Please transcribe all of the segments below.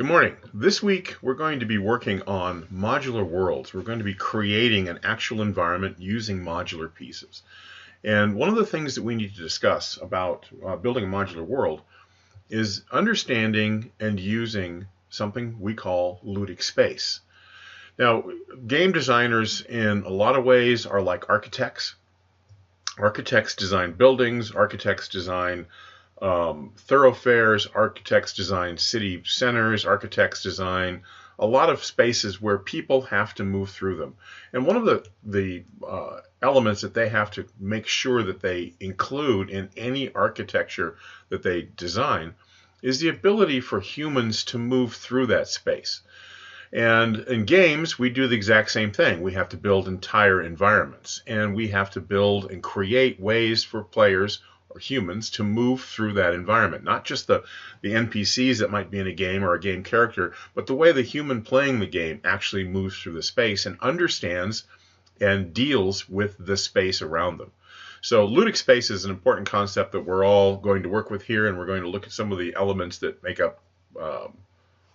Good morning. This week we're going to be working on modular worlds. We're going to be creating an actual environment using modular pieces. And one of the things that we need to discuss about building a modular world is understanding and using something we call Ludic Space. Now, game designers in a lot of ways are like architects. Architects design buildings, architects design thoroughfares, architects design city centers, architects design a lot of spaces where people have to move through them. And one of the elements that they have to make sure that they include in any architecture that they design is the ability for humans to move through that space. And in games, we do the exact same thing. We have to build entire environments, and we have to build and create ways for players or humans to move through that environment. Not just the NPCs that might be in a game or a game character, but the way the human playing the game actually moves through the space and understands and deals with the space around them. So Ludic Space is an important concept that we're all going to work with here, and we're going to look at some of the elements that make up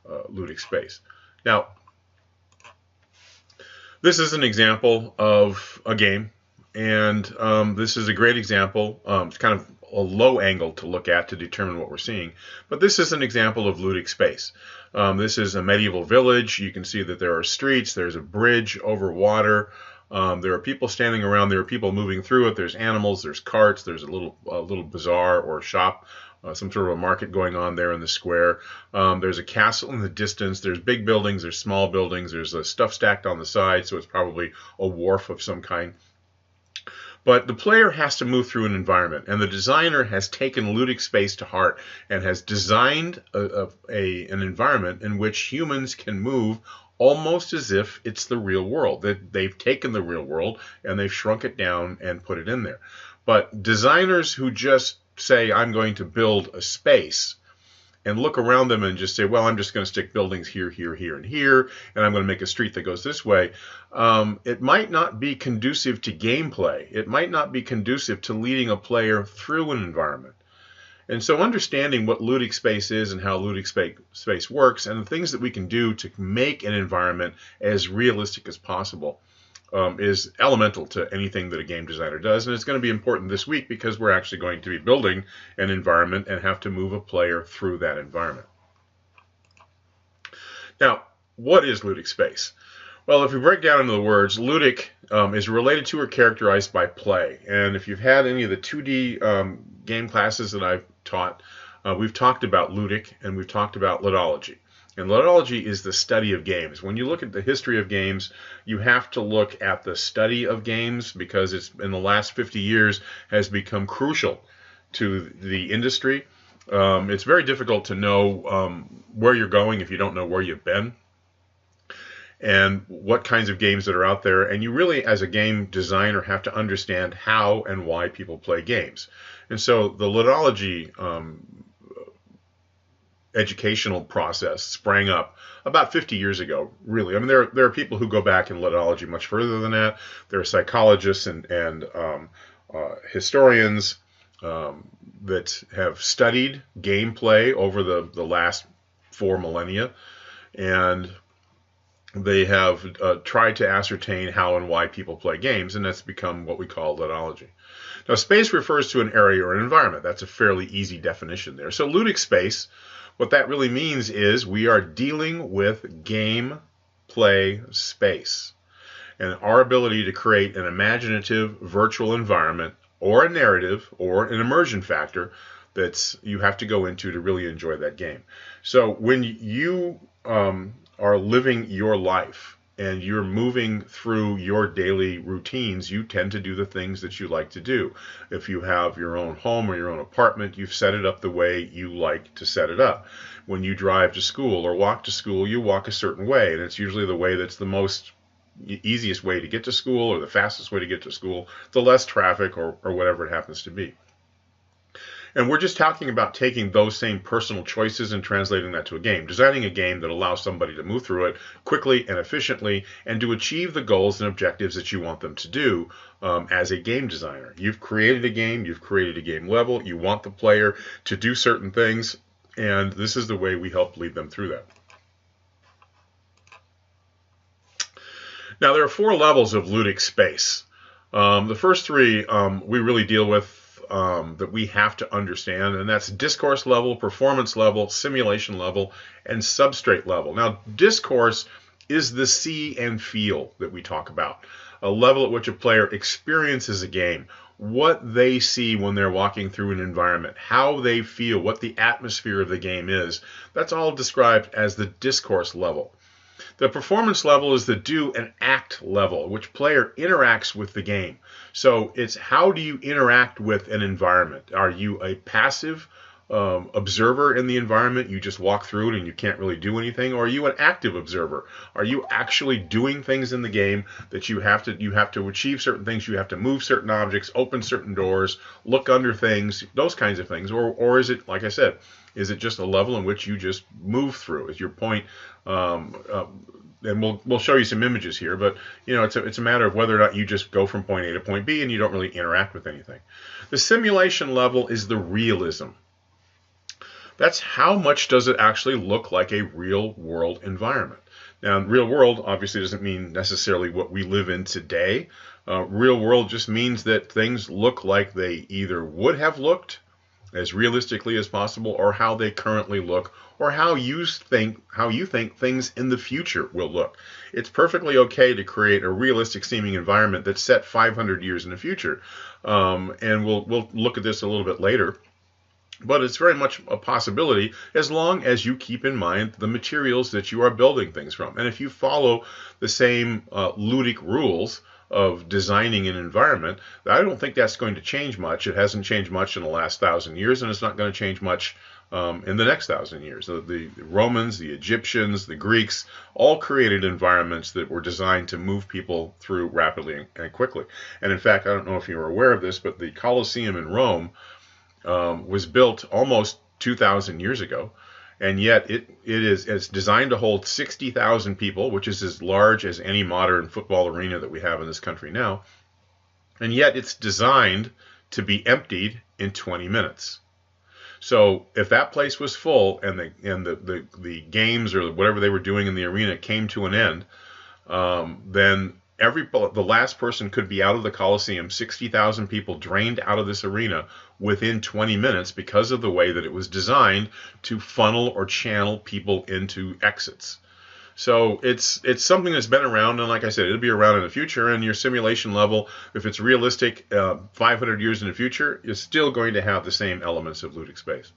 Ludic Space. Now, this is an example of a game, and this is a great example. It's kind of a low angle to look at to determine what we're seeing, but this is an example of Ludic Space. This is a medieval village. You can see that there are streets, there's a bridge over water, there are people standing around, there are people moving through it, there's animals, there's carts, there's a little bazaar or shop, some sort of a market going on there in the square. There's a castle in the distance, there's big buildings, there's small buildings, there's stuff stacked on the side, so it's probably a wharf of some kind. But the player has to move through an environment, and the designer has taken Ludic Space to heart and has designed an environment in which humans can move almost as if it's the real world. They've taken the real world and they've shrunk it down and put it in there. But designers who just say, I'm going to build a space, and look around them and just say, well, I'm just going to stick buildings here, here, here, and here, and I'm going to make a street that goes this way, it might not be conducive to gameplay. It might not be conducive to leading a player through an environment. And so understanding what Ludic Space is and how Ludic Space works and the things that we can do to make an environment as realistic as possible is elemental to anything that a game designer does. And it's going to be important this week because we're actually going to be building an environment and have to move a player through that environment. Now, what is Ludic Space? Well, if we break down into the words, Ludic is related to or characterized by play. And if you've had any of the 2D game classes that I've taught, we've talked about Ludic and we've talked about Ludology. And Ludology is the study of games. When you look at the history of games, you have to look at the study of games because it's in the last 50 years has become crucial to the industry. It's very difficult to know where you're going if you don't know where you've been and what kinds of games that are out there. And you really, as a game designer, have to understand how and why people play games. And so the Ludology educational process sprang up about 50 years ago, really. I mean, there are people who go back in Ludology much further than that. There are psychologists and historians that have studied gameplay over the last 4 millennia, and they have tried to ascertain how and why people play games, and that's become what we call Ludology. Now, space refers to an area or an environment. That's a fairly easy definition there. So Ludic Space, what that really means is we are dealing with game play space and our ability to create an imaginative virtual environment or a narrative or an immersion factor that's you have to go into to really enjoy that game. So when you are living your life and you're moving through your daily routines, you tend to do the things that you like to do. If you have your own home or your own apartment, you've set it up the way you like to set it up. When you drive to school or walk to school, you walk a certain way, and it's usually the way that's the most easiest way to get to school or the fastest way to get to school, the less traffic or whatever it happens to be. And we're just talking about taking those same personal choices and translating that to a game, designing a game that allows somebody to move through it quickly and efficiently and to achieve the goals and objectives that you want them to do as a game designer. You've created a game, you've created a game level, you want the player to do certain things, and this is the way we help lead them through that. Now, there are 4 levels of Ludic Space. The first 3 we really deal with that we have to understand, and that's discourse level, performance level, simulation level, and substrate level. Now, discourse is the see and feel that we talk about, a level at which a player experiences a game, what they see when they're walking through an environment, how they feel, what the atmosphere of the game is. That's all described as the discourse level. The performance level is the do and act level, which player interacts with the game. So it's how do you interact with an environment? Are you a passive observer in the environment? You just walk through it and you can't really do anything? Or are you an active observer? Are you actually doing things in the game that you have to achieve certain things? You have to move certain objects, open certain doors, look under things, those kinds of things. Or is it, like I said, is it just a level in which you just move through? Is your point? And we'll show you some images here, but it's a matter of whether or not you just go from point A to point B and you don't really interact with anything. The simulation level is the realism. That's how much does it actually look like a real world environment. Now, real world obviously doesn't mean necessarily what we live in today. Real world just means that things look like they either would have looked as realistically as possible, or how they currently look, or how you think things in the future will look. It's perfectly okay to create a realistic seeming environment that's set 500 years in the future, and we'll look at this a little bit later. But it's very much a possibility as long as you keep in mind the materials that you are building things from. And if you follow the same ludic rules of designing an environment, I don't think that's going to change much. It hasn't changed much in the last 1,000 years, and it's not going to change much in the next 1,000 years. The Romans, the Egyptians, the Greeks all created environments that were designed to move people through rapidly and quickly. And in fact, I don't know if you were aware of this, but the Colosseum in Rome was built almost 2,000 years ago, and yet it's designed to hold 60,000 people, which is as large as any modern football arena that we have in this country now, and yet it's designed to be emptied in 20 minutes. So if that place was full and the games or whatever they were doing in the arena came to an end, then the last person could be out of the Colosseum, 60,000 people drained out of this arena within 20 minutes because of the way that it was designed to funnel or channel people into exits. So it's something that's been around, and like I said, it'll be around in the future, and your simulation level, if it's realistic 500 years in the future, is still going to have the same elements of Ludic Space.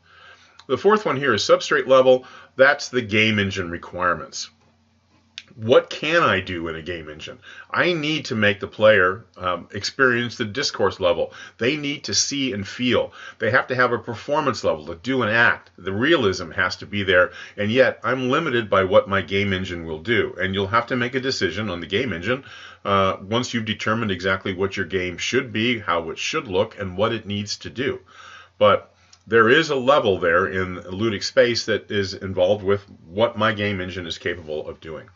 The fourth one here is substrate level. That's the game engine requirements. What can I do in a game engine? I need to make the player experience the discourse level. They need to see and feel. They have to have a performance level to do and act. The realism has to be there, and yet I'm limited by what my game engine will do. And you'll have to make a decision on the game engine once you've determined exactly what your game should be, how it should look, and what it needs to do. But there is a level there in Ludic Space that is involved with what my game engine is capable of doing.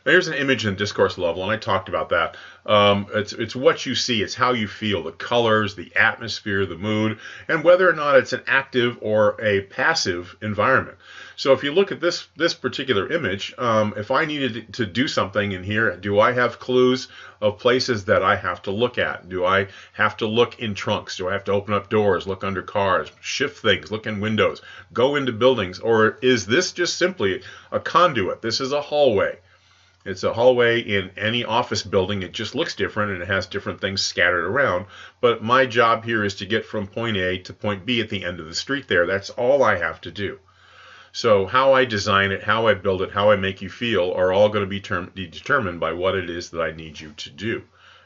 Here's an image in discourse level, and I talked about that. It's what you see, it's how you feel, the colors, the atmosphere, the mood, and whether or not it's an active or a passive environment. So if you look at this particular image, if I needed to do something in here, do I have clues of places that I have to look at? Do I have to look in trunks? Do I have to open up doors, look under cars, shift things, look in windows, go into buildings? Or is this just simply a conduit? This is a hallway. It's a hallway in any office building. It just looks different and it has different things scattered around. But my job here is to get from point A to point B at the end of the street there. That's all I have to do. So how I design it, how I build it, how I make you feel are all going to be determined by what it is that I need you to do.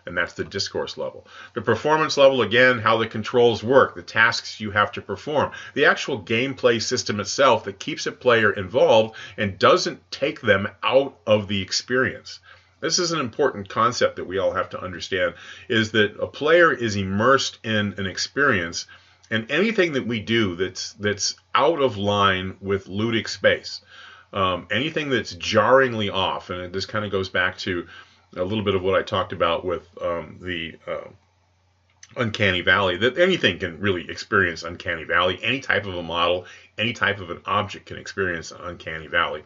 And that's the discourse level. The performance level, again, how the controls work, the tasks you have to perform, the actual gameplay system itself that keeps a player involved and doesn't take them out of the experience. This is an important concept that we all have to understand, is that a player is immersed in an experience, and anything that we do that's out of line with Ludic Space, anything that's jarringly off, and this kind of goes back to a little bit of what I talked about with the Uncanny Valley, that anything can really experience Uncanny Valley. Any type of a model, any type of an object can experience Uncanny Valley.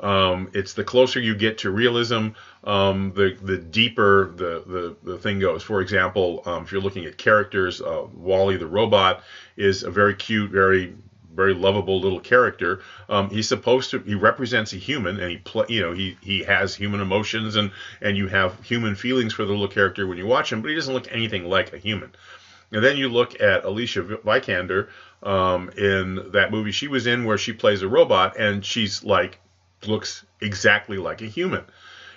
It's the closer you get to realism, the deeper the thing goes. For example, if you're looking at characters, Wally the robot is a very cute, very lovable little character. He represents a human, and he has human emotions, and you have human feelings for the little character when you watch him, but he doesn't look anything like a human. And then you look at Alicia Vikander in that movie she was in where she plays a robot, and looks exactly like a human.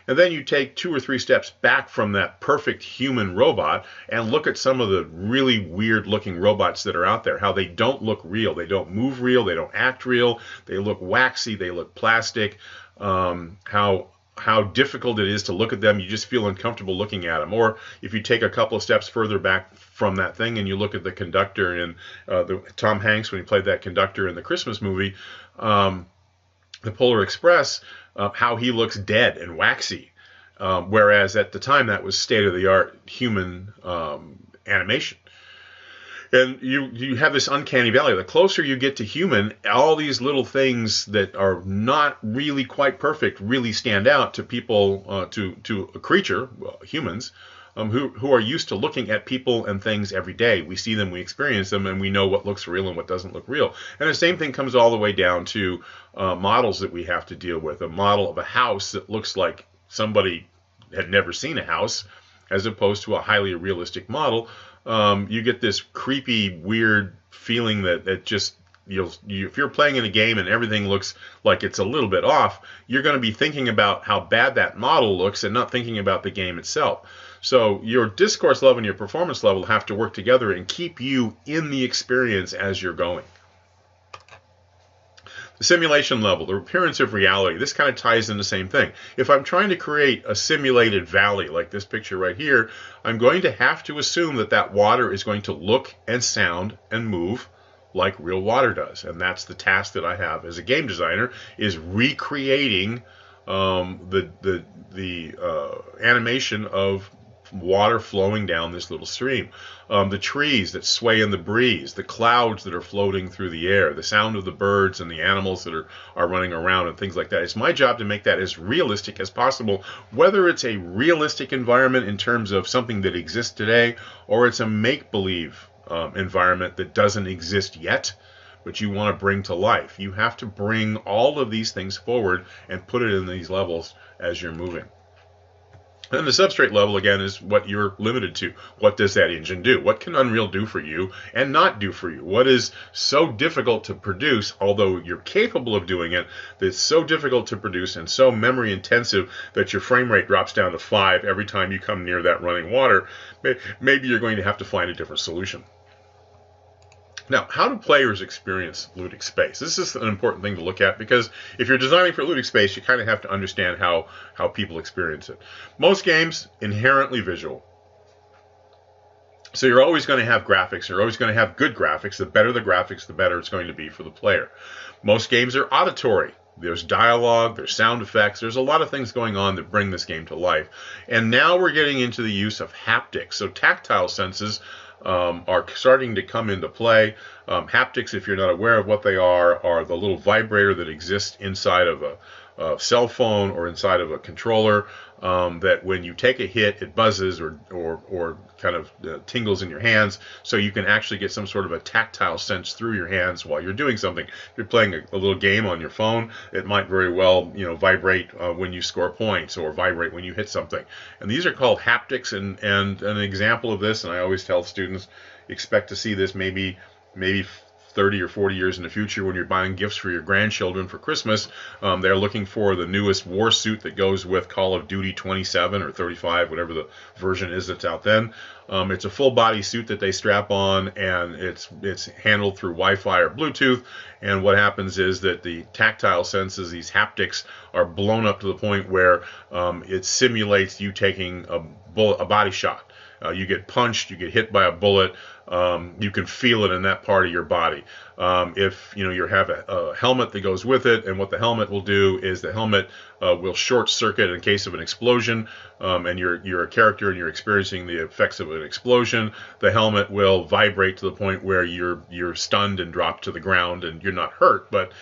And then you take 2 or 3 steps back from that perfect human robot and look at some of the really weird looking robots that are out there, how they don't look real. They don't move real. They don't act real. They look waxy. They look plastic. How difficult it is to look at them. You just feel uncomfortable looking at them. Or if you take a couple of steps further back from that thing and you look at the conductor in Tom Hanks when he played that conductor in the Christmas movie, The Polar Express, how he looks dead and waxy, whereas at the time that was state-of-the-art human animation. And you have this uncanny valley. The closer you get to human, all these little things that are not really quite perfect really stand out to people, to a creature, humans, who are used to looking at people and things every day. We see them, we experience them, and we know what looks real and what doesn't look real. And the same thing comes all the way down to models that we have to deal with. A model of a house that looks like somebody had never seen a house, as opposed to a highly realistic model. You get this creepy, weird feeling that just, if you're playing in a game and everything looks like it's a little bit off, you're going to be thinking about how bad that model looks and not thinking about the game itself. So your discourse level and your performance level have to work together and keep you in the experience as you're going. The simulation level, the appearance of reality, this kind of ties in the same thing. If I'm trying to create a simulated valley like this picture right here, I'm going to have to assume that water is going to look and sound and move like real water does. And that's the task that I have as a game designer, is recreating the animation of water flowing down this little stream. The trees that sway in the breeze, the clouds that are floating through the air, the sound of the birds and the animals that are running around and things like that. It's my job to make that as realistic as possible, whether it's a realistic environment in terms of something that exists today, or it's a make-believe environment that doesn't exist yet, but you want to bring to life. You have to bring all of these things forward and put it in these levels as you're moving. And the substrate level, again, is what you're limited to. What does that engine do? What can Unreal do for you and not do for you? What is so difficult to produce, although you're capable of doing it, that's so difficult to produce and so memory intensive that your frame rate drops down to 5 every time you come near that running water? Maybe you're going to have to find a different solution. Now, how do players experience Ludic Space? This is an important thing to look at, because if you're designing for Ludic Space, you kind of have to understand how people experience it. Most games, inherently visual. So you're always going to have graphics. You're always going to have good graphics. The better the graphics, the better it's going to be for the player. Most games are auditory. There's dialogue, there's sound effects, there's a lot of things going on that bring this game to life. And now we're getting into the use of haptics. So tactile senses are starting to come into play. Haptics, if you're not aware of what they are the little vibrator that exists inside of a cell phone or inside of a controller, that when you take a hit, it buzzes or kind of tingles in your hands, so you can actually get some sort of a tactile sense through your hands while you're doing something. If you're playing a little game on your phone, it might very well vibrate when you score points, or vibrate when you hit something. And these are called haptics, and an example of this, and I always tell students, expect to see this maybe 30 or 40 years in the future when you're buying gifts for your grandchildren for Christmas. They're looking for the newest war suit that goes with Call of Duty 27 or 35, whatever the version is that's out then. It's a full body suit that they strap on, and it's handled through Wi-Fi or Bluetooth. And what happens is that the tactile senses, these haptics, are blown up to the point where it simulates you taking a body shot. You get punched, you get hit by a bullet, you can feel it in that part of your body. If you have a helmet that goes with it, and what the helmet will do is the helmet will short circuit in case of an explosion, and you're a character and you're experiencing the effects of an explosion, the helmet will vibrate to the point where you're stunned and dropped to the ground, and you're not hurt, but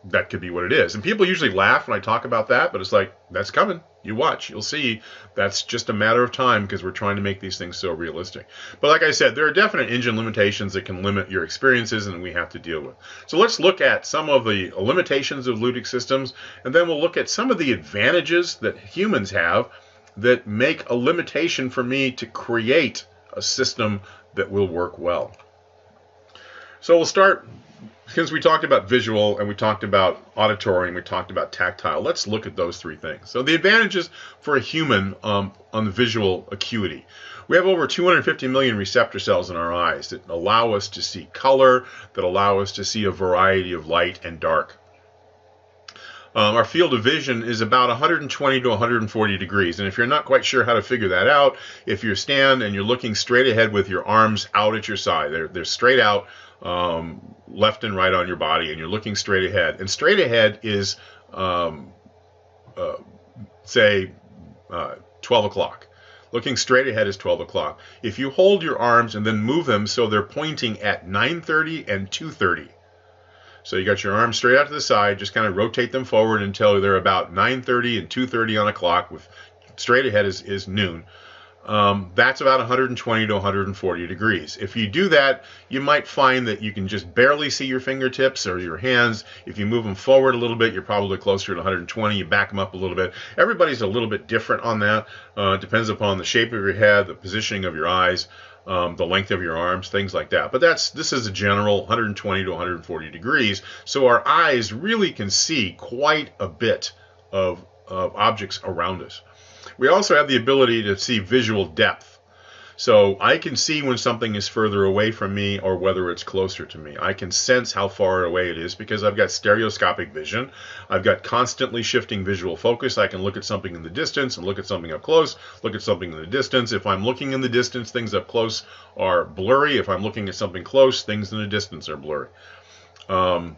that could be what it is. And people usually laugh when I talk about that, but it's like, that's coming. You watch. You'll see. That's just a matter of time because we're trying to make these things so realistic. But like I said, there are definite engine limitations that can limit your experiences and we have to deal with. So let's look at some of the limitations of Ludic systems, and then we'll look at some of the advantages that humans have that make a limitation for me to create a system that will work well. So we'll start, since we talked about visual and we talked about auditory and we talked about tactile, let's look at those three things. So the advantages for a human on the visual acuity. We have over 250 million receptor cells in our eyes that allow us to see color, that allow us to see a variety of light and dark. Our field of vision is about 120 to 140 degrees. And if you're not quite sure how to figure that out, if you stand and you're looking straight ahead with your arms out at your side, they're straight out, left and right on your body, and you're looking straight ahead. And straight ahead is, say, 12 o'clock. Looking straight ahead is 12 o'clock. If you hold your arms and then move them so they're pointing at 9:30 and 2:30. So you got your arms straight out to the side, just kind of rotate them forward until they're about 9:30 and 2:30 on a clock, with straight ahead is noon. That's about 120 to 140 degrees. If you do that, you might find that you can just barely see your fingertips or your hands. If you move them forward a little bit, you're probably closer to 120. You back them up a little bit. Everybody's a little bit different on that. It depends upon the shape of your head, the positioning of your eyes, the length of your arms, things like that. But this is a general 120 to 140 degrees. So our eyes really can see quite a bit of objects around us. We also have the ability to see visual depth. So I can see when something is further away from me or whether it's closer to me. I can sense how far away it is because I've got stereoscopic vision. I've got constantly shifting visual focus. I can look at something in the distance and look at something up close, look at something in the distance. If I'm looking in the distance, things up close are blurry. If I'm looking at something close, things in the distance are blurry. All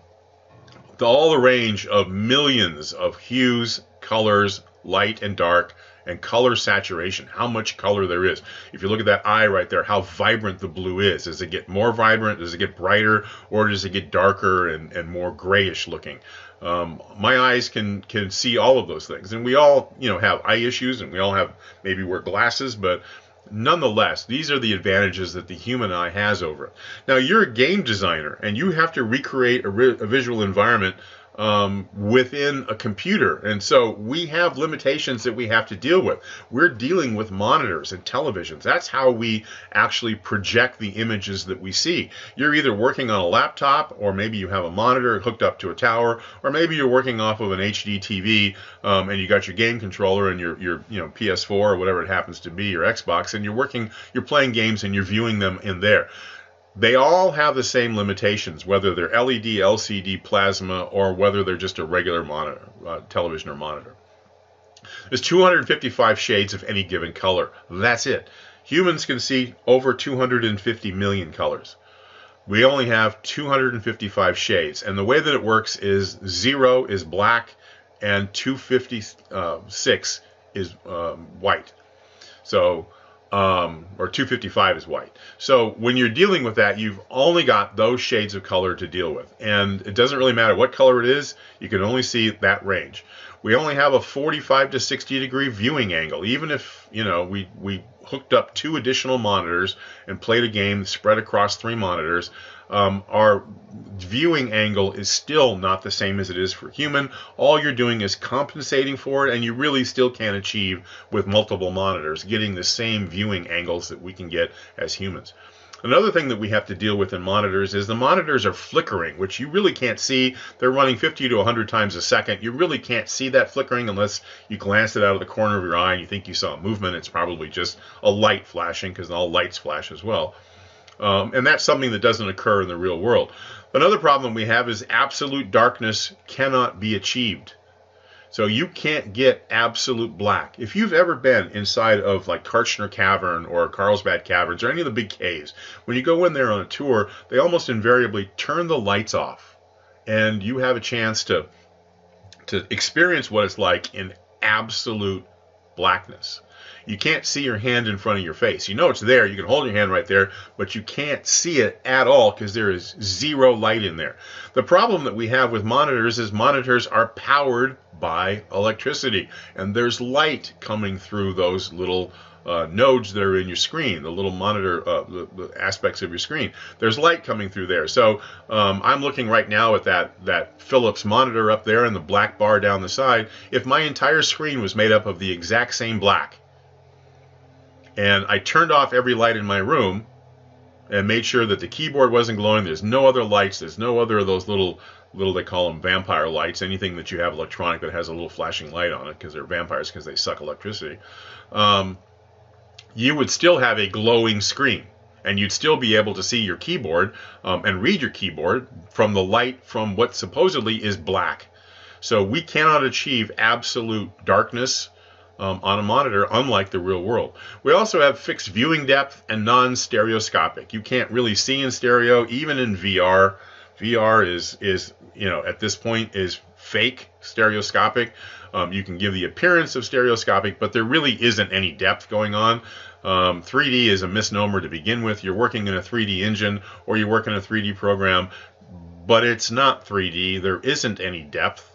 the range of millions of hues, colors, light and dark, and color saturation, how much color there is. If you look at that eye right there, how vibrant the blue is. Does it get more vibrant? Does it get brighter? Or does it get darker and more grayish looking? My eyes can see all of those things. And we all, have eye issues, and we all have maybe wear glasses, but nonetheless, these are the advantages that the human eye has over it. Now, you're a game designer, and you have to recreate a visual environment within a computer, and so we have limitations that we have to deal with. We're dealing with monitors and televisions. That's how we actually project the images that we see. You're either working on a laptop, or maybe you have a monitor hooked up to a tower, or maybe you're working off of an HD TV, and you got your game controller and your PS4 or whatever it happens to be, your Xbox, and you're playing games and you're viewing them in there. They all have the same limitations, whether they're LED, LCD, plasma, or whether they're just a regular monitor, television or monitor. There's 255 shades of any given color. That's it. Humans can see over 250 million colors. We only have 255 shades, and the way that it works is 0 is black and 256 is white. So or 255 is white. So when you're dealing with that, you've only got those shades of color to deal with. And it doesn't really matter what color it is, you can only see that range. We only have a 45 to 60 degree viewing angle. Even if, we hooked up 2 additional monitors and played a game spread across 3 monitors, our viewing angle is still not the same as it is for human. All you're doing is compensating for it, and you really still can't achieve with multiple monitors getting the same viewing angles that we can get as humans. Another thing that we have to deal with in monitors is the monitors are flickering, which you really can't see. They're running 50 to 100 times a second. You really can't see that flickering unless you glance it out of the corner of your eye and you think you saw movement. It's probably just a light flashing, because all lights flash as well. And that's something that doesn't occur in the real world. Another problem we have is absolute darkness cannot be achieved. So you can't get absolute black. If you've ever been inside of like Kartchner Cavern or Carlsbad Caverns or any of the big caves, when you go in there on a tour, they almost invariably turn the lights off. And you have a chance to experience what it's like in absolute blackness. You can't see your hand in front of your face. You know it's there. You can hold your hand right there, but you can't see it at all because there is zero light in there. The problem that we have with monitors is monitors are powered by electricity, and there's light coming through those little nodes that are in your screen, the little monitor, the aspects of your screen. There's light coming through there. So I'm looking right now at that Philips monitor up there and the black bar down the side. If my entire screen was made up of the exact same black, and I turned off every light in my room and made sure that the keyboard wasn't glowing, there's no other lights, there's no other of those little they call them vampire lights, anything that you have electronic that has a little flashing light on it, because they're vampires because they suck electricity, you would still have a glowing screen, and you'd still be able to see your keyboard and read your keyboard from the light from what supposedly is black. So we cannot achieve absolute darkness on a monitor, unlike the real world. We also have fixed viewing depth and non-stereoscopic. You can't really see in stereo, even in VR. VR is at this point is fake stereoscopic. You can give the appearance of stereoscopic, but there really isn't any depth going on. 3D is a misnomer to begin with. You're working in a 3D engine or you work in a 3D program, but it's not 3D. There isn't any depth.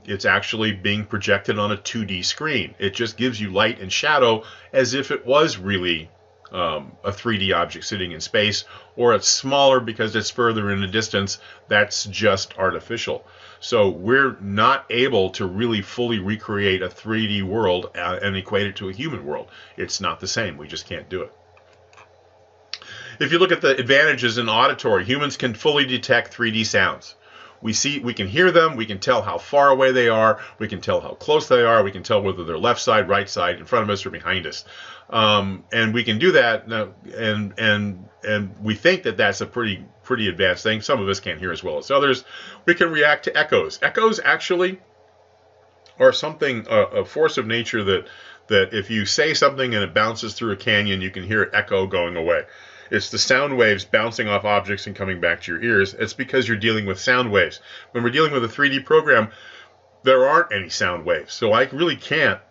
It's actually being projected on a 2D screen. It just gives you light and shadow as if it was really a 3D object sitting in space, or it's smaller because it's further in the distance. That's just artificial. So we're not able to really fully recreate a 3D world and equate it to a human world. It's not the same. We just can't do it. If you look at the advantages in auditory, humans can fully detect 3D sounds. We can hear them, we can tell how far away they are, we can tell how close they are, we can tell whether they're left side, right side, in front of us, or behind us. And we can do that, and we think that that's a pretty advanced thing. Some of us can't hear as well as others. We can react to echoes. Echoes actually are something, a force of nature that if you say something and it bounces through a canyon, you can hear it echo going away. It's the sound waves bouncing off objects and coming back to your ears. It's because you're dealing with sound waves. When we're dealing with a 3D program, there aren't any sound waves, so I really can't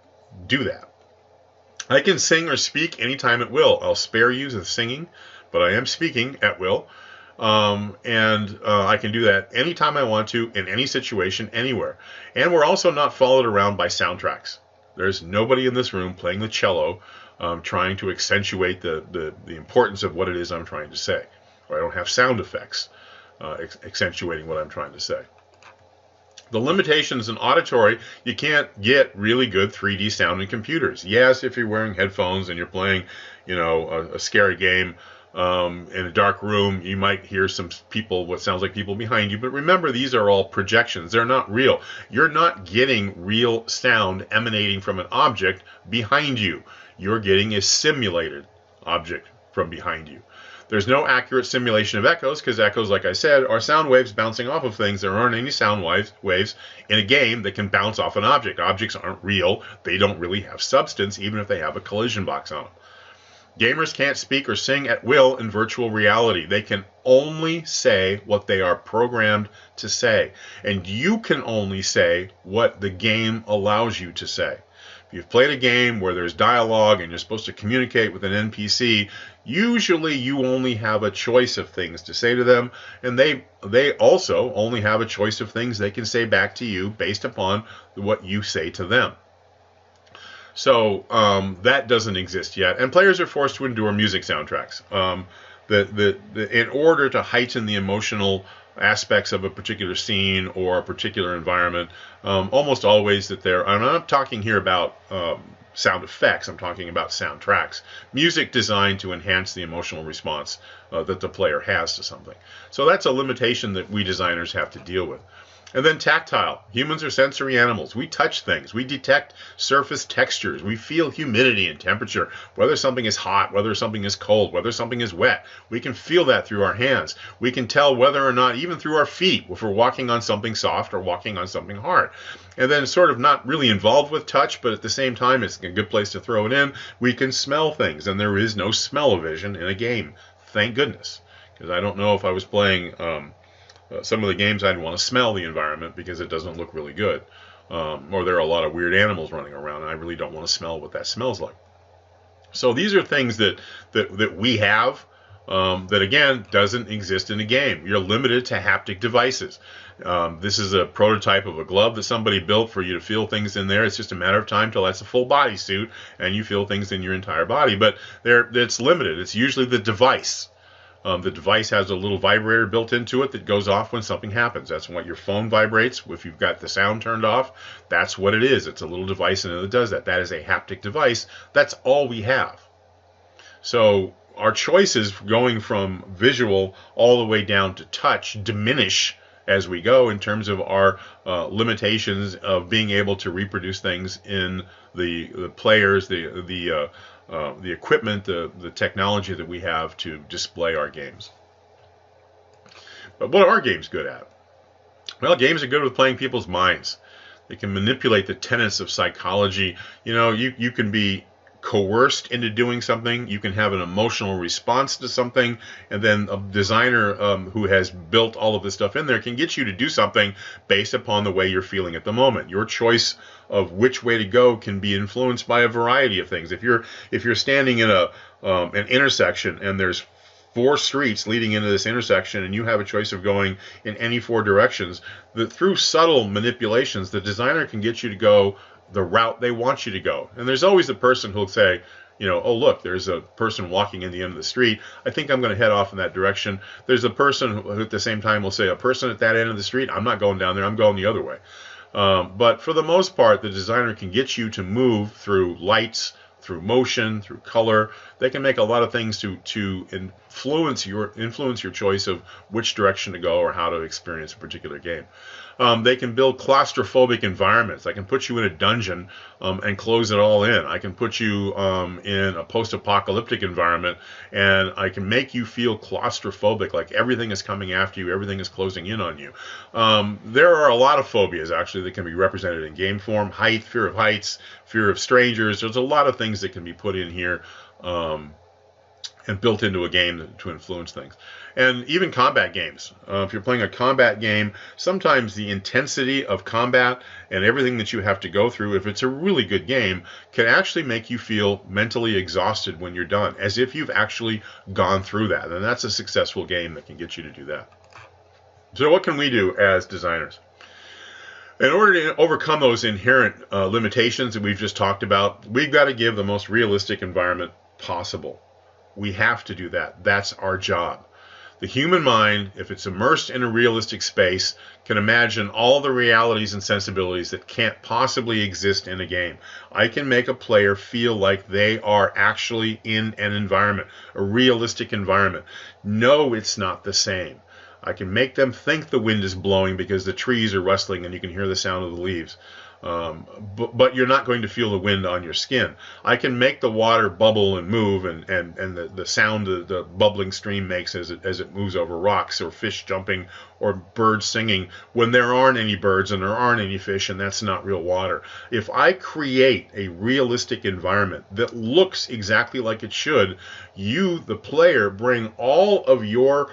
do that. I can sing or speak anytime at will. I'll spare you the singing, but I am speaking at will. I can do that anytime I want to, in any situation, anywhere. And we're also not followed around by soundtracks. There's nobody in this room playing the cello trying to accentuate the importance of what it is I'm trying to say. Or I don't have sound effects accentuating what I'm trying to say. The limitations in auditory, you can't get really good 3D sound in computers. Yes, if you're wearing headphones and you're playing, a scary game in a dark room, you might hear some people, what sounds like people behind you. But remember, these are all projections. They're not real. You're not getting real sound emanating from an object behind you. You're getting a simulated object from behind you. There's no accurate simulation of echoes, because echoes, like I said, are sound waves bouncing off of things. There aren't any sound waves in a game that can bounce off an object. Objects aren't real. They don't really have substance, even if they have a collision box on them. Gamers can't speak or sing at will in virtual reality. They can only say what they are programmed to say. And you can only say what the game allows you to say. If you've played a game where there's dialogue and you're supposed to communicate with an NPC, usually you only have a choice of things to say to them, and they also only have a choice of things they can say back to you based upon what you say to them. So that doesn't exist yet, and players are forced to endure music soundtracks. In order to heighten the emotional aspects of a particular scene or a particular environment, almost always that I'm not talking here about sound effects, I'm talking about soundtracks. Music designed to enhance the emotional response that the player has to something. So that's a limitation that we designers have to deal with. And then tactile. Humans are sensory animals. We touch things. We detect surface textures. We feel humidity and temperature, whether something is hot, whether something is cold, whether something is wet. We can feel that through our hands. We can tell whether or not, even through our feet, if we're walking on something soft or walking on something hard. And then sort of not really involved with touch, but at the same time, it's a good place to throw it in. We can smell things, and there is no smell-o-vision in a game. Thank goodness. Because I don't know if I was playing some of the games, I'd want to smell the environment because it doesn't look really good. or there are a lot of weird animals running around, and I really don't want to smell what that smells like. So these are things that we have, that again doesn't exist in a game. You're limited to haptic devices. This is a prototype of a glove that somebody built for you to feel things in there. It's just a matter of time till that's a full body suit and you feel things in your entire body. But it's limited. It's usually the device. The device has a little vibrator built into it that goes off when something happens. That's what your phone vibrates if you've got the sound turned off. That's what it is. It's a little device and it does that. That is a haptic device. That's all we have. So our choices going from visual all the way down to touch diminish as we go in terms of our limitations of being able to reproduce things in the players, the equipment, the technology that we have to display our games. But what are games good at? Well, games are good with playing people's minds. They can manipulate the tenets of psychology. You know, you can be coerced into doing something. You can have an emotional response to something, and then a designer who has built all of this stuff in there can get you to do something based upon the way you're feeling at the moment. Your choice of which way to go can be influenced by a variety of things. If you're standing in an intersection and there's 4 streets leading into this intersection and you have a choice of going in any 4 directions, through subtle manipulations, the designer can get you to go the route they want you to go. And there's always the person who'll say, you know, oh, look, there's a person walking in the end of the street. I think I'm going to head off in that direction. There's a person who at the same time will say, a person at that end of the street, I'm not going down there, I'm going the other way. But for the most part, the designer can get you to move through lights, through motion, through color. They can make a lot of things to influence your choice of which direction to go or how to experience a particular game. They can build claustrophobic environments. I can put you in a dungeon and close it all in. I can put you in a post-apocalyptic environment, and I can make you feel claustrophobic, like everything is coming after you, everything is closing in on you. There are a lot of phobias, actually, that can be represented in game form. Height, fear of heights, fear of strangers. There's a lot of things that can be put in here and built into a game to influence things. And even combat games. If you're playing a combat game, sometimes the intensity of combat and everything that you have to go through, if it's a really good game, can actually make you feel mentally exhausted when you're done, as if you've actually gone through that. And that's a successful game that can get you to do that. So what can we do as designers? In order to overcome those inherent limitations that we've just talked about, we've got to give the most realistic environment possible. We have to do that. That's our job. The human mind, if it's immersed in a realistic space, can imagine all the realities and sensibilities that can't possibly exist in a game. I can make a player feel like they are actually in an environment, a realistic environment. No, it's not the same. I can make them think the wind is blowing because the trees are rustling and you can hear the sound of the leaves. But you're not going to feel the wind on your skin. I can make the water bubble and move, and the sound the bubbling stream makes as it moves over rocks, or fish jumping, or birds singing, when there aren't any birds and there aren't any fish, and that's not real water. If I create a realistic environment that looks exactly like it should, you, the player, bring all of your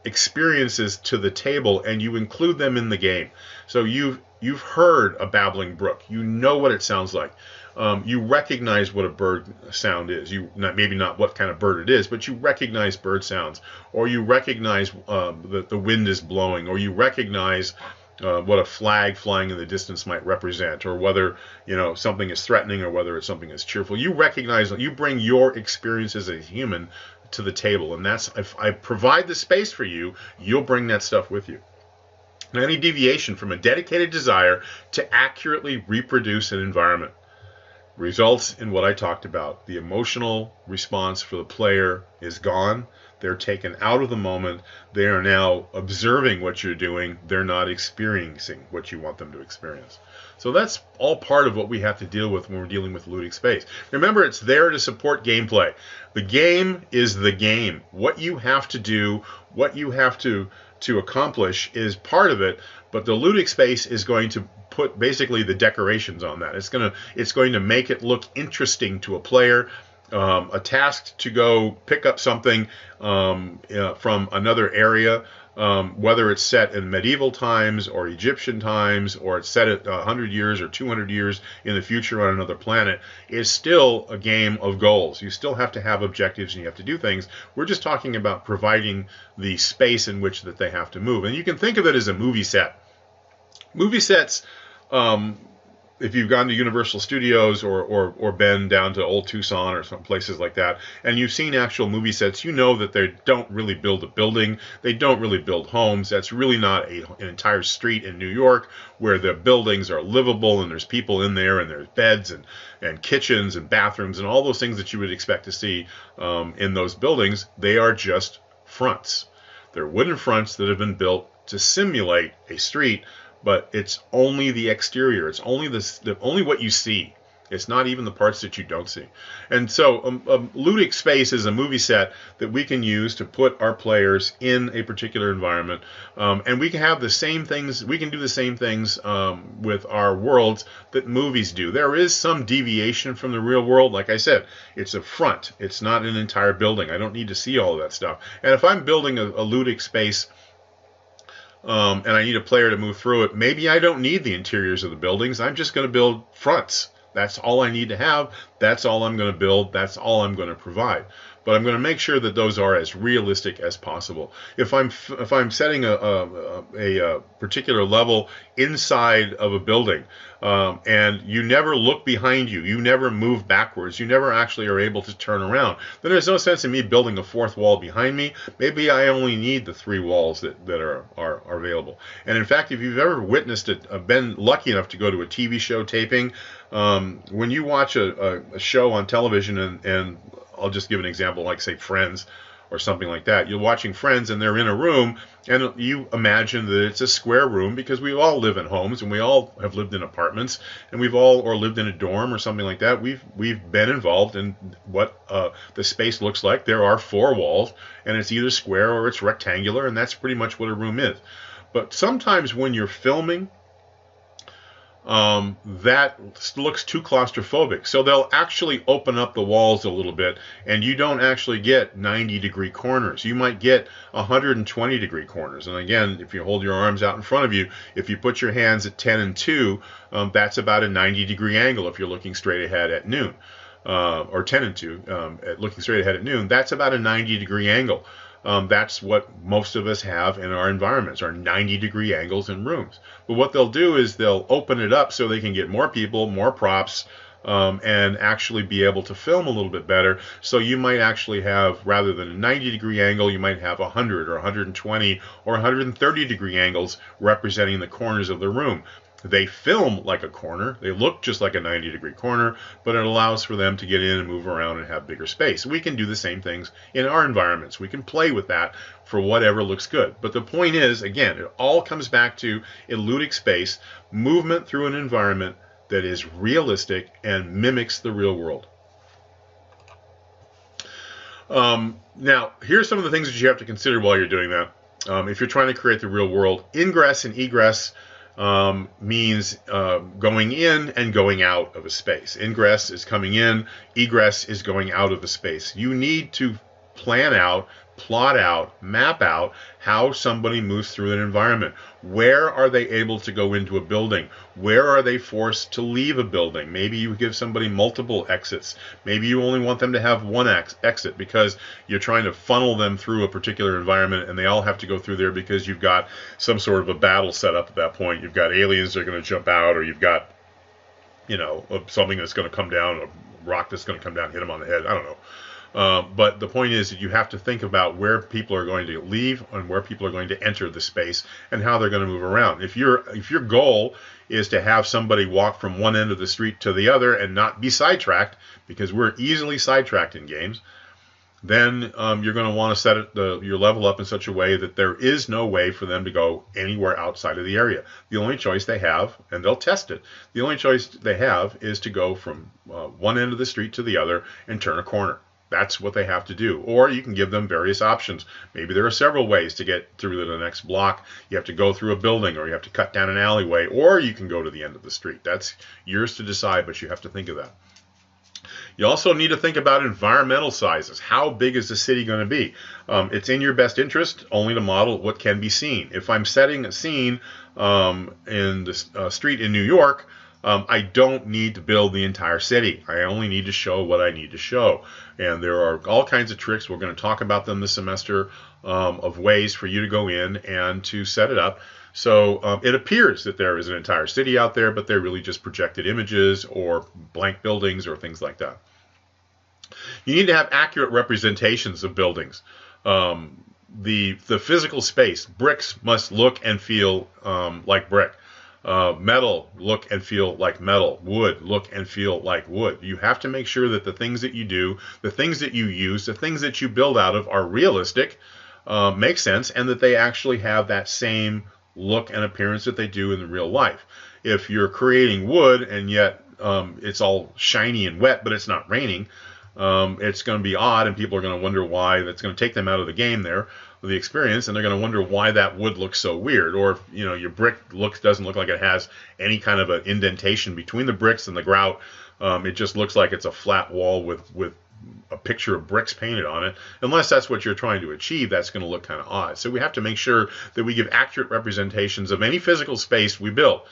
experiences to the table and you include them in the game. So you've heard a babbling brook. You know what it sounds like. You recognize what a bird sound is. Maybe not what kind of bird it is, but you recognize bird sounds, or you recognize that the wind is blowing, or you recognize what a flag flying in the distance might represent, or whether something is threatening or whether it's something is cheerful. You recognize, you bring your experience as a human to the table, and that's, if I provide the space for you, you'll bring that stuff with you. Any deviation from a dedicated desire to accurately reproduce an environment results in what I talked about. The emotional response for the player is gone. They're taken out of the moment. They are now observing what you're doing. They're not experiencing what you want them to experience. So that's all part of what we have to deal with when we're dealing with Ludic Space. Remember, it's there to support gameplay. The game is the game. What you have to do, what you have to accomplish is part of it, but the Ludic Space is going to put basically the decorations on that. It's going to make it look interesting to a player. A task to go pick up something from another area whether it's set in medieval times or Egyptian times, or it's set at 100 years or 200 years in the future on another planet, is still a game of goals. You still have to have objectives and you have to do things. We're just talking about providing the space in which that they have to move. And you can think of it as a movie set. Movie sets, if you've gone to Universal Studios or been down to Old Tucson or some places like that, and you've seen actual movie sets, you know that they don't really build a building. They don't really build homes. That's really not an entire street in New York where the buildings are livable and there's people in there and there's beds and kitchens and bathrooms and all those things that you would expect to see in those buildings. They are just fronts. They're wooden fronts that have been built to simulate a street, but it's only the exterior. It's only only what you see. It's not even the parts that you don't see. And so Ludic Space is a movie set that we can use to put our players in a particular environment. And we can have the same things, we can do the same things with our worlds that movies do. There is some deviation from the real world. Like I said, it's a front. It's not an entire building. I don't need to see all of that stuff. And if I'm building a Ludic Space, and I need a player to move through it, maybe I don't need the interiors of the buildings. I'm just going to build fronts. That's all I need to have. That's all I'm going to build. That's all I'm going to provide. But I'm going to make sure that those are as realistic as possible. If I'm setting a particular level inside of a building, and you never look behind you, you never move backwards, you never actually are able to turn around, then there's no sense in me building a fourth wall behind me. Maybe I only need the 3 walls that are available. And in fact, if you've ever witnessed it, been lucky enough to go to a TV show taping, when you watch a show on television, and I'll just give an example, like say Friends or something like that. You're watching Friends and they're in a room, and you imagine that it's a square room because we all live in homes and we all have lived in apartments, and we've all or lived in a dorm or something like that. We've been involved in what the space looks like. There are 4 walls, and it's either square or it's rectangular, and that's pretty much what a room is. But sometimes when you're filming, that looks too claustrophobic. So they'll actually open up the walls a little bit, and you don't actually get 90-degree corners. You might get 120-degree corners. And again, if you hold your arms out in front of you, if you put your hands at 10 and 2, that's about a 90-degree angle if you're looking straight ahead at noon. Or 10 and 2, looking straight ahead at noon, that's about a 90-degree angle. That's what most of us have in our environments, are 90-degree angles in rooms. But what they'll do is they'll open it up so they can get more people, more props, and actually be able to film a little bit better. So you might actually have, rather than a 90-degree angle, you might have 100 or 120 or 130-degree angles representing the corners of the room. They film like a corner. They look just like a 90-degree corner, but it allows for them to get in and move around and have bigger space. We can do the same things in our environments. We can play with that for whatever looks good. But the point is, again, it all comes back to, in Ludic Space, movement through an environment that is realistic and mimics the real world. Now, here's some of the things that you have to consider while you're doing that. If you're trying to create the real world, ingress and egress means going in and going out of a space. Ingress is coming in, egress is going out of the space. You need to plan out, plot out, map out how somebody moves through an environment. Where are they able to go into a building? Where are they forced to leave a building? Maybe you give somebody multiple exits. Maybe you only want them to have one exit because you're trying to funnel them through a particular environment, and they all have to go through there because you've got some sort of a battle set up at that point. You've got aliens that are going to jump out, or you've got, you know, something that's going to come down, a rock that's going to come down and hit them on the head. I don't know. But the point is that you have to think about where people are going to leave and where people are going to enter the space and how they're going to move around. If your goal is to have somebody walk from one end of the street to the other and not be sidetracked, because we're easily sidetracked in games, then you're going to want to set your level up in such a way that there is no way for them to go anywhere outside of the area. The only choice they have, and they'll test it, the only choice they have is to go from one end of the street to the other and turn a corner. That's what they have to do. Or you can give them various options. Maybe there are several ways to get through to the next block. You have to go through a building, or you have to cut down an alleyway, or you can go to the end of the street. That's yours to decide, but you have to think of that. You also need to think about environmental sizes. How big is the city going to be? It's in your best interest only to model what can be seen. If I'm setting a scene in the street in New York, I don't need to build the entire city. I only need to show what I need to show. And there are all kinds of tricks. We're going to talk about them this semester of ways for you to go in and to set it up. So it appears that there is an entire city out there, but they're really just projected images or blank buildings or things like that. You need to have accurate representations of buildings. The physical space, bricks must look and feel like brick. Metal look and feel like metal. Wood look and feel like wood. You have to make sure that the things that you do, the things that you use, the things that you build out of are realistic, make sense, and that they actually have that same look and appearance that they do in the real life. If you're creating wood and yet it's all shiny and wet, but it's not raining, it's going to be odd, and people are going to wonder why. That's going to take them out of the game there, the experience, and they're going to wonder why that wood looks so weird. Or if your brick doesn't look like it has any kind of an indentation between the bricks and the grout. It just looks like it's a flat wall with a picture of bricks painted on it. Unless that's what you're trying to achieve, that's going to look kind of odd. So we have to make sure that we give accurate representations of any physical space we build.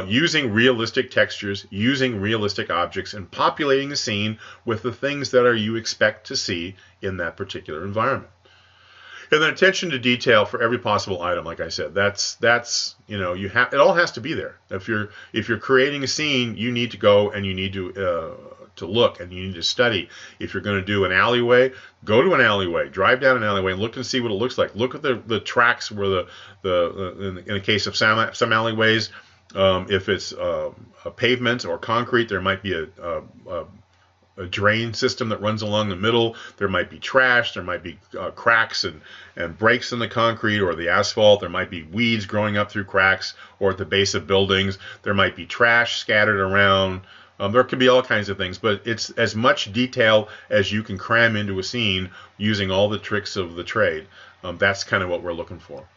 Using realistic textures, using realistic objects, and populating the scene with the things that you expect to see in that particular environment. And then attention to detail for every possible item, like I said, that's you have, it all has to be there. If you're creating a scene, you need to go and you need to look and you need to study. If you're going to do an alleyway, go to an alleyway, drive down an alleyway, and look and see what it looks like. Look at the tracks where in the case of some alleyways. If it's a pavement or concrete, there might be a drain system that runs along the middle. There might be trash. There might be cracks and breaks in the concrete or the asphalt. There might be weeds growing up through cracks or at the base of buildings. There might be trash scattered around. There could be all kinds of things, but it's as much detail as you can cram into a scene using all the tricks of the trade. That's kind of what we're looking for.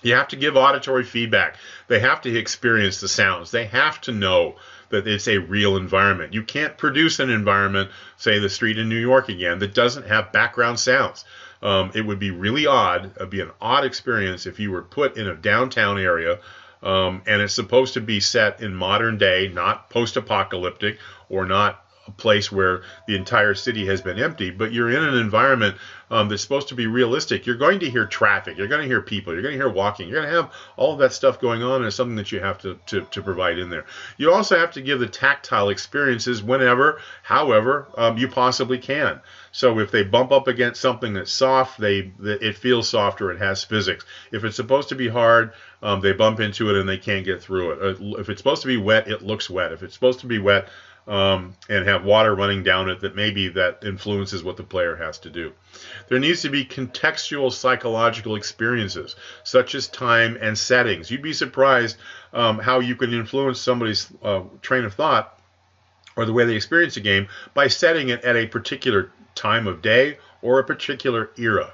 You have to give auditory feedback. They have to experience the sounds. They have to know that it's a real environment. You can't produce an environment, say the street in New York again, that doesn't have background sounds. It would be really odd. It would be an odd experience if you were put in a downtown area and it's supposed to be set in modern day, not post-apocalyptic or not a place where the entire city has been empty, but you're in an environment that's supposed to be realistic. You're going to hear traffic, you're going to hear people, you're going to hear walking, you're going to have all of that stuff going on, and it's something that you have to provide in there. You also have to give the tactile experiences whenever, however, you possibly can. So if they bump up against something that's soft, it feels soft or it has physics. If it's supposed to be hard, they bump into it and they can't get through it. If it's supposed to be wet, it looks wet. If it's supposed to be wet, and have water running down it, that maybe that influences what the player has to do. There needs to be contextual psychological experiences, such as time and settings. You'd be surprised how you can influence somebody's train of thought or the way they experience a game by setting it at a particular time of day or a particular era.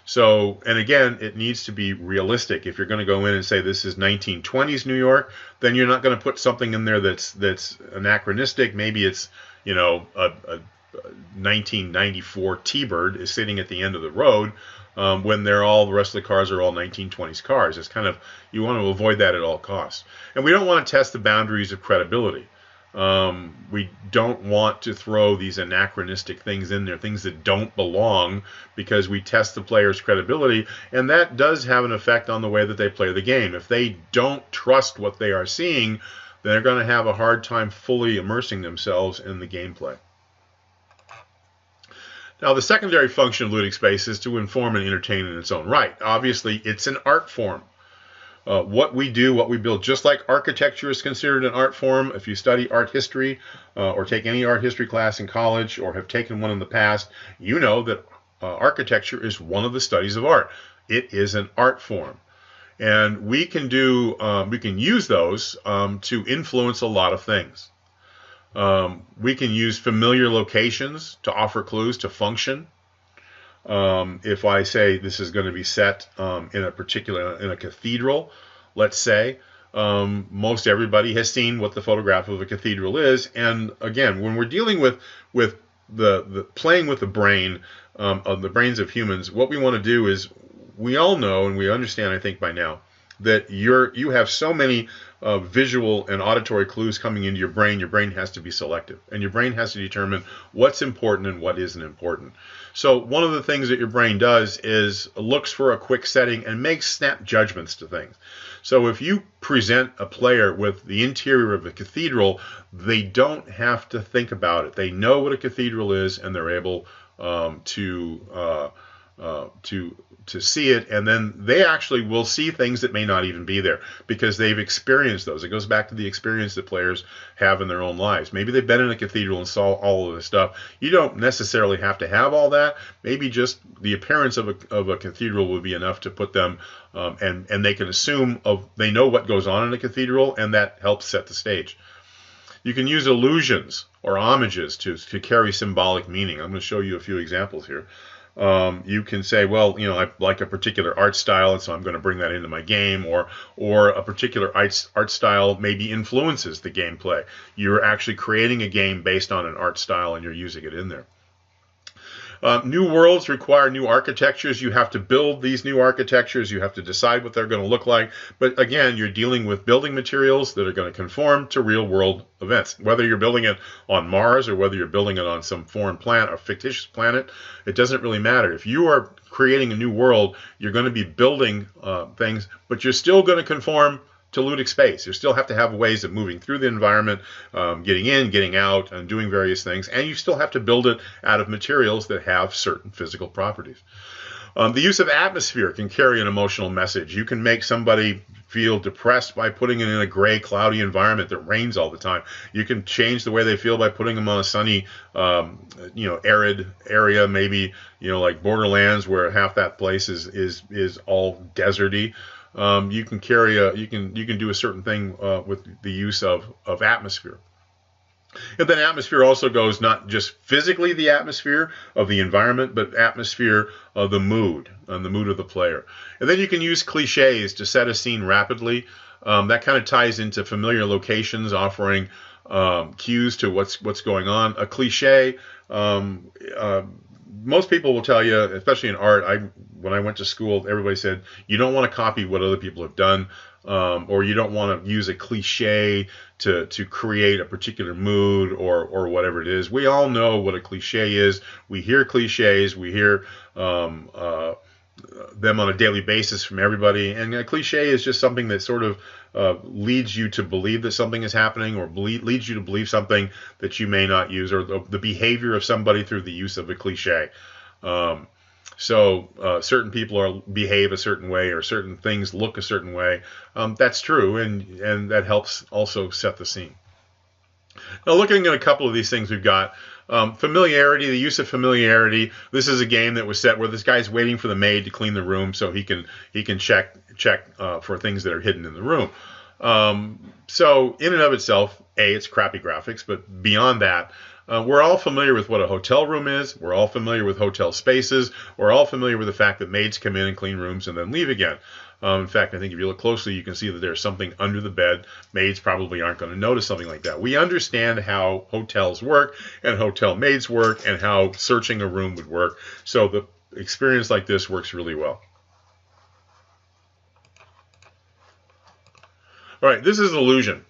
So, and again, it needs to be realistic. If you're going to go in and say this is 1920s New York, then you're not going to put something in there that's anachronistic. Maybe it's, a 1994 T-Bird is sitting at the end of the road when the rest of the cars are all 1920s cars. It's kind of, you want to avoid that at all costs. And we don't want to test the boundaries of credibility. We don't want to throw these anachronistic things in there, things that don't belong, because we test the player's credibility, and that does have an effect on the way that they play the game. If they don't trust what they are seeing, then they're going to have a hard time fully immersing themselves in the gameplay. Now, the secondary function of Ludic Space is to inform and entertain in its own right. Obviously, it's an art form. What we do, what we build, just like architecture is considered an art form. If you study art history or take any art history class in college or have taken one in the past, you know that architecture is one of the studies of art. It is an art form. And we can use those to influence a lot of things. We can use familiar locations to offer clues to function. If I say this is going to be set in a cathedral, let's say, most everybody has seen what the photograph of a cathedral is. And again, when we're dealing with the playing with the brain, of the brains of humans, what we want to do is, we all know and we understand, I think by now, that you have so many visual and auditory clues coming into your brain. Your brain has to be selective, and your brain has to determine what's important and what isn't important. So one of the things that your brain does is looks for a quick setting and makes snap judgments to things. So if you present a player with the interior of a cathedral, they don't have to think about it. They know what a cathedral is, and they're able to see it, and then they actually will see things that may not even be there because they've experienced those. It goes back to the experience that players have in their own lives. Maybe they've been in a cathedral and saw all of this stuff. You don't necessarily have to have all that. Maybe just the appearance of a cathedral would be enough to put them, and they can assume they know what goes on in a cathedral, and that helps set the stage. You can use illusions or homages to carry symbolic meaning. I'm going to show you a few examples here. You can say, well, I like a particular art style, and so I'm going to bring that into my game, or a particular art style maybe influences the gameplay. You're actually creating a game based on an art style, and you're using it in there. New worlds require new architectures. You have to build these new architectures. You have to decide what they're going to look like. But again, you're dealing with building materials that are going to conform to real world events. Whether you're building it on Mars or whether you're building it on some foreign planet or fictitious planet, it doesn't really matter. If you are creating a new world, you're going to be building things, but you're still going to conform to Ludic Space. You still have to have ways of moving through the environment, getting in, getting out, and doing various things, and you still have to build it out of materials that have certain physical properties. The use of atmosphere can carry an emotional message. You can make somebody feel depressed by putting it in a gray, cloudy environment that rains all the time. You can change the way they feel by putting them on a sunny, arid area, maybe, like Borderlands, where half that place is all deserty. You can carry you can do a certain thing with the use of atmosphere. And then atmosphere also goes not just physically the atmosphere of the environment, but atmosphere of the mood, and the mood of the player. And then you can use cliches to set a scene rapidly. That kind of ties into familiar locations, offering cues to what's going on. A cliche, most people will tell you, especially in art, when I went to school, everybody said, you don't want to copy what other people have done, or you don't want to use a cliche to create a particular mood or whatever it is. We all know what a cliche is. We hear cliches. We hear them on a daily basis from everybody. And a cliche is just something that sort of leads you to believe that something is happening, or leads you to believe something that you may not use, or the behavior of somebody through the use of a cliche. So certain people behave a certain way, or certain things look a certain way. That's true, and that helps also set the scene. Now, looking at a couple of these things we've got, familiarity, the use of familiarity. This is a game that was set where this guy's waiting for the maid to clean the room so he can check for things that are hidden in the room. So in and of itself, it's crappy graphics, but beyond that, we're all familiar with what a hotel room is. We're all familiar with hotel spaces. We're all familiar with the fact that maids come in and clean rooms and then leave again. In fact, I think if you look closely, you can see that there's something under the bed. Maids probably aren't going to notice something like that. We understand how hotels work and hotel maids work and how searching a room would work. So the experience like this works really well. All right, this is Illusion.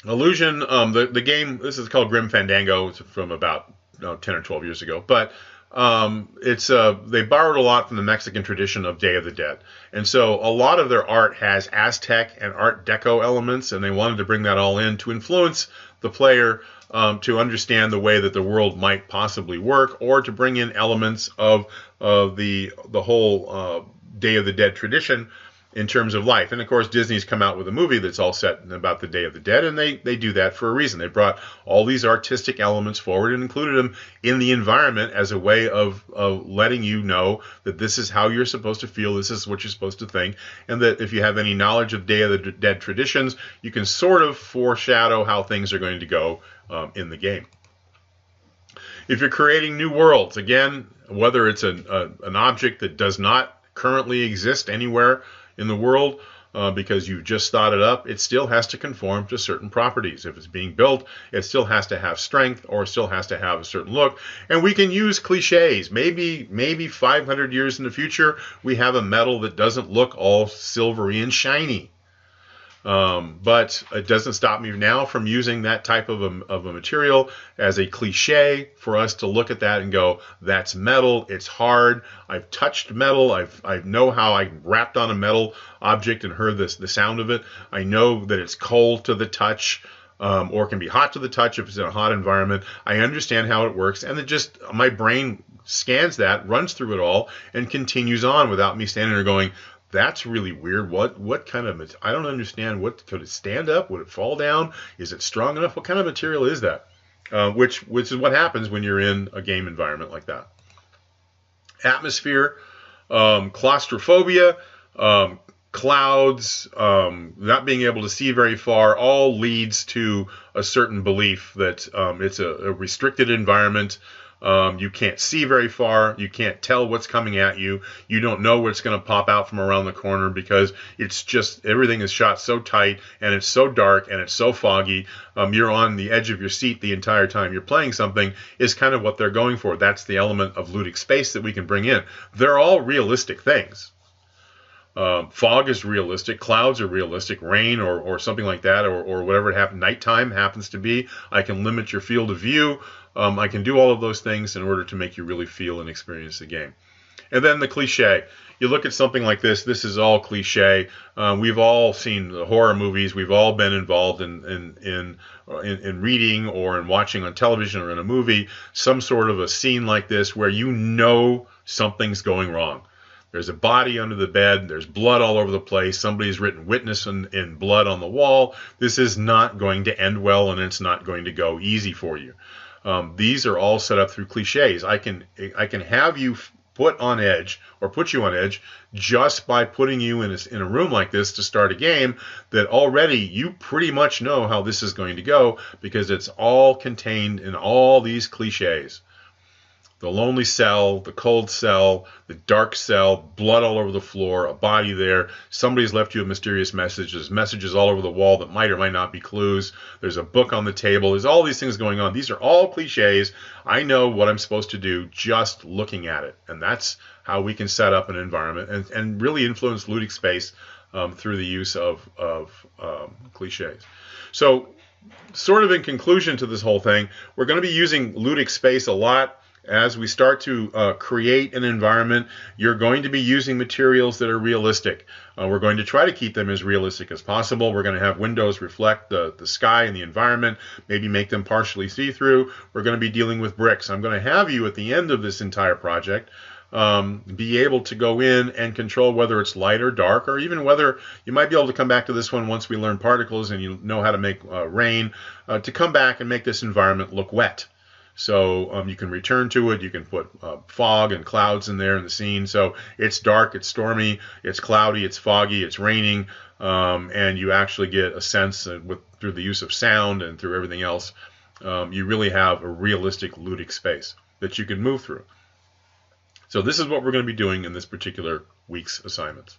Illusion, the game, this is called Grim Fandango. It's from about 10 or 12 years ago. But they borrowed a lot from the Mexican tradition of Day of the Dead. And so a lot of their art has Aztec and Art Deco elements, and they wanted to bring that all in to influence the player to understand the way that the world might possibly work, or to bring in elements of the whole Day of the Dead tradition in terms of life. And of course, Disney's come out with a movie that's all set about the Day of the Dead, and they do that for a reason. They brought all these artistic elements forward and included them in the environment as a way of letting you know that this is how you're supposed to feel, this is what you're supposed to think, and that if you have any knowledge of Day of the Dead traditions, you can sort of foreshadow how things are going to go in the game. If you're creating new worlds, again, whether it's an object that does not currently exist anywhere in the world, because you just thought it up, it still has to conform to certain properties. If it's being built, it still has to have strength, or still has to have a certain look. And we can use cliches. Maybe 500 years in the future, we have a metal that doesn't look all silvery and shiny. But it doesn't stop me now from using that type of a material as a cliche for us to look at that and go, that's metal, it's hard, I've touched metal, I know how I rapped on a metal object and heard the sound of it. I know that it's cold to the touch, or can be hot to the touch if it's in a hot environment. I understand how it works, and my brain scans that, runs through it all, and continues on without me standing there going, that's really weird. What kind of, I don't understand. What, could it stand up? Would it fall down? Is it strong enough? What kind of material is that? Which is what happens when you're in a game environment like that. Atmosphere, claustrophobia, clouds, not being able to see very far, all leads to a certain belief that it's a restricted environment. You can't see very far. You can't tell what's coming at you. You don't know what's going to pop out from around the corner, because it's just, everything is shot so tight, and it's so dark, and it's so foggy. You're on the edge of your seat the entire time you're playing something, is kind of what they're going for. That's the element of ludic space that we can bring in. They're all realistic things. Fog is realistic, clouds are realistic, rain or something like that, or whatever it happens, nighttime happens to be. I can limit your field of view. I can do all of those things in order to make you really feel and experience the game. And then the cliche. You look at something like this. This is all cliche. We've all seen the horror movies. We've all been involved in reading or in watching on television or in a movie some sort of a scene like this where you know something's going wrong. There's a body under the bed. There's blood all over the place. Somebody's written witness in blood on the wall. This is not going to end well, and it's not going to go easy for you. These are all set up through cliches. I can have you put on edge, or put you on edge, just by putting you in a room like this to start a game that already you pretty much know how this is going to go, because it's all contained in all these cliches. The lonely cell, the cold cell, the dark cell, blood all over the floor, a body there, somebody's left you a mysterious message, there's messages all over the wall that might or might not be clues, there's a book on the table, there's all these things going on. These are all cliches. I know what I'm supposed to do just looking at it, and that's how we can set up an environment and really influence ludic space through the use of cliches. So, sort of in conclusion to this whole thing, we're going to be using ludic space a lot. As we start to create an environment, you're going to be using materials that are realistic. We're going to try to keep them as realistic as possible. We're going to have windows reflect the sky and the environment, maybe make them partially see-through. We're going to be dealing with bricks. I'm going to have you at the end of this entire project be able to go in and control whether it's light or dark, or even whether you might be able to come back to this one once we learn particles and you know how to make rain, to come back and make this environment look wet. So you can return to it. You can put fog and clouds in there in the scene. So it's dark, it's stormy, it's cloudy, it's foggy, it's raining, and you actually get a sense through the use of sound and through everything else. You really have a realistic ludic space that you can move through. So this is what we're going to be doing in this particular week's assignments.